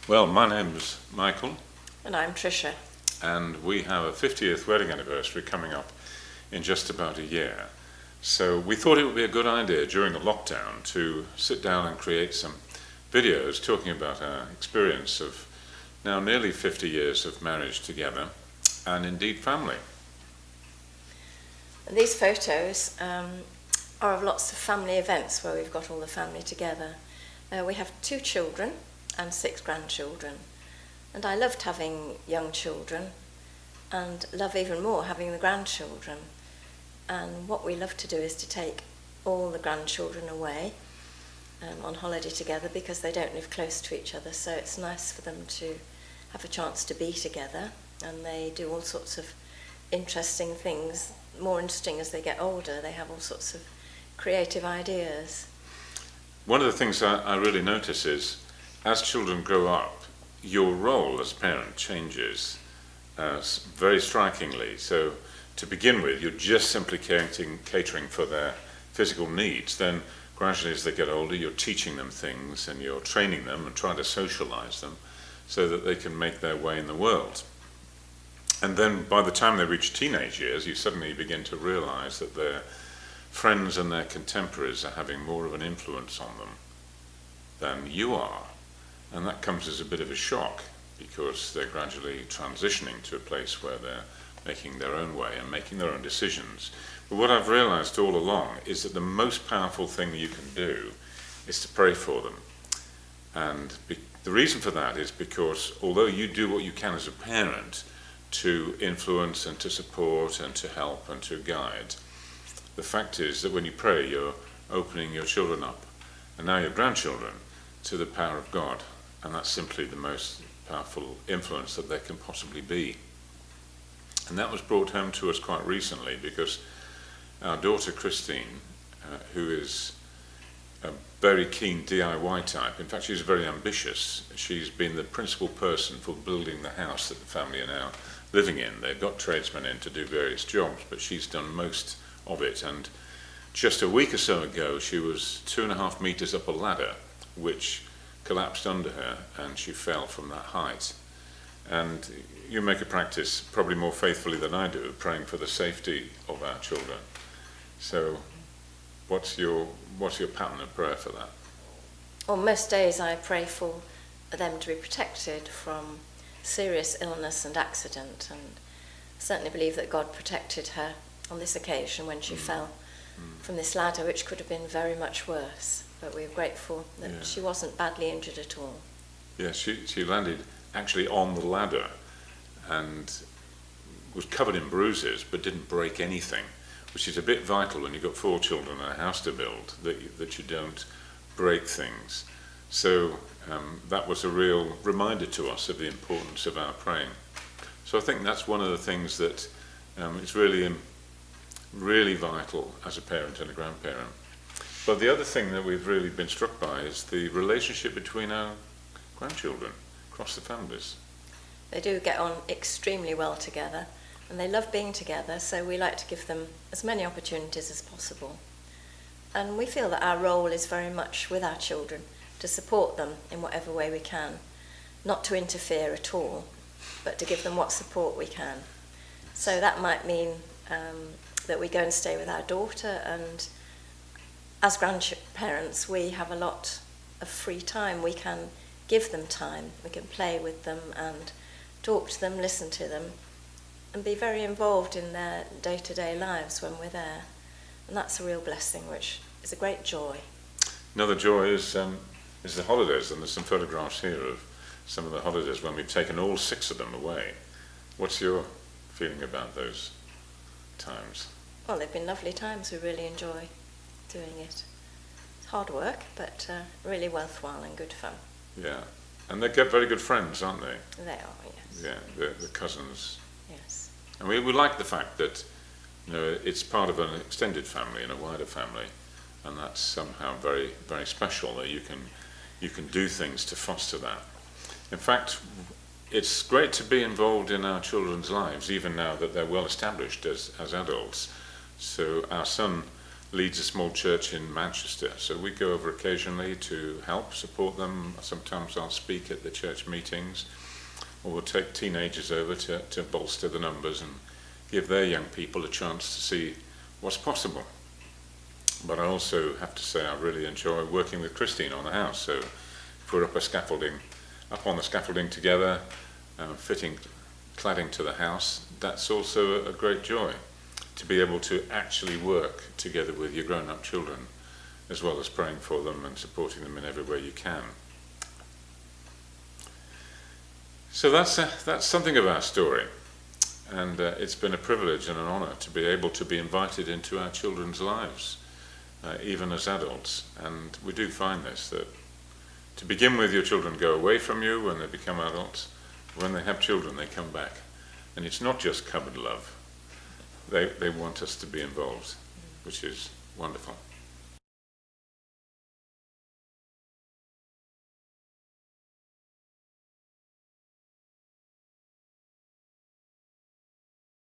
Well, my name's Michael, And I'm Tricia. and we have a 50th wedding anniversary coming up in just about a year. So we thought it would be a good idea during the lockdown to sit down and create some videos talking about our experience of now nearly 50 years of marriage together, and indeed family. And these photos are of lots of family events where we've got all the family together. We have 2 children and 6 grandchildren. And I loved having young children and love even more having the grandchildren. And what we love to do is to take all the grandchildren away on holiday together because they don't live close to each other. So it's nice for them to have a chance to be together, and they do all sorts of interesting things, more interesting as they get older. They have all sorts of creative ideas. One of the things I really notice is as children grow up, your role as a parent changes very strikingly. So to begin with, you're just simply catering for their physical needs. Then gradually as they get older, you're teaching them things and you're training them and trying to socialize them so that they can make their way in the world. And then by the time they reach teenage years, you suddenly begin to realize that their friends and their contemporaries are having more of an influence on them than you are. And that comes as a bit of a shock because they're gradually transitioning to a place where they're making their own way and making their own decisions. But what I've realized all along is that the most powerful thing you can do is to pray for them. And the reason for that is because although you do what you can as a parent to influence and to support and to help and to guide, the fact is that when you pray, you're opening your children up, and now your grandchildren, to the power of God. And that's simply the most powerful influence that there can possibly be. And that was brought home to us quite recently because our daughter Christine, who is a very keen DIY type, in fact she's very ambitious. She's been the principal person for building the house that the family are now living in. They've got tradesmen in to do various jobs, but she's done most of it. And just a week or so ago, she was 2.5 meters up a ladder, which collapsed under her, and she fell from that height. And you make a practice, probably more faithfully than I do, of praying for the safety of our children. So what's your pattern of prayer for that? Well, most days I pray for them to be protected from serious illness and accident, and I certainly believe that God protected her on this occasion when she fell from this ladder, which could have been very much worse. But we're grateful that she wasn't badly injured at all. Yeah, she landed actually on the ladder and was covered in bruises but didn't break anything, which is a bit vital when you've got 4 children and a house to build, that you don't break things. So that was a real reminder to us of the importance of our praying. So I think that's one of the things that is really vital as a parent and a grandparent. But the other thing that we've really been struck by is the relationship between our grandchildren across the families. They do get on extremely well together, and they love being together, so we like to give them as many opportunities as possible. And we feel that our role is very much with our children, to support them in whatever way we can, not to interfere at all, but to give them what support we can. So that might mean that we go and stay with our daughter, and as grandparents we have a lot of free time. We can give them time, we can play with them and talk to them, listen to them, and be very involved in their day-to-day lives when we're there. And that's a real blessing, which is a great joy. Another joy is the holidays, and there's some photographs here of some of the holidays when we've taken all 6 of them away. What's your feeling about those times? Well, they've been lovely times. We really enjoy doing it. It's hard work, but really worthwhile and good fun. Yeah, and they get very good friends, aren't they? They are, yes. Yeah, the cousins. Yes. And we like the fact that it's part of an extended family and a wider family, and that's somehow very, very special that you can do things to foster that. In fact, it's great to be involved in our children's lives, even now that they're well established as adults. So our son leads a small church in Manchester. So we go over occasionally to help support them. Sometimes I'll speak at the church meetings, or we'll take teenagers over to bolster the numbers and give their young people a chance to see what's possible. But I also have to say I really enjoy working with Christine on the house. So if we're up on the scaffolding together, fitting cladding to the house, that's also a great joy, to be able to actually work together with your grown-up children, as well as praying for them and supporting them in every way you can. So that's something of our story, and it's been a privilege and an honour to be able to be invited into our children's lives, even as adults. And we do find this, that to begin with, your children go away from you when they become adults. When they have children, they come back. And it's not just cupboard love. They want us to be involved, which is wonderful.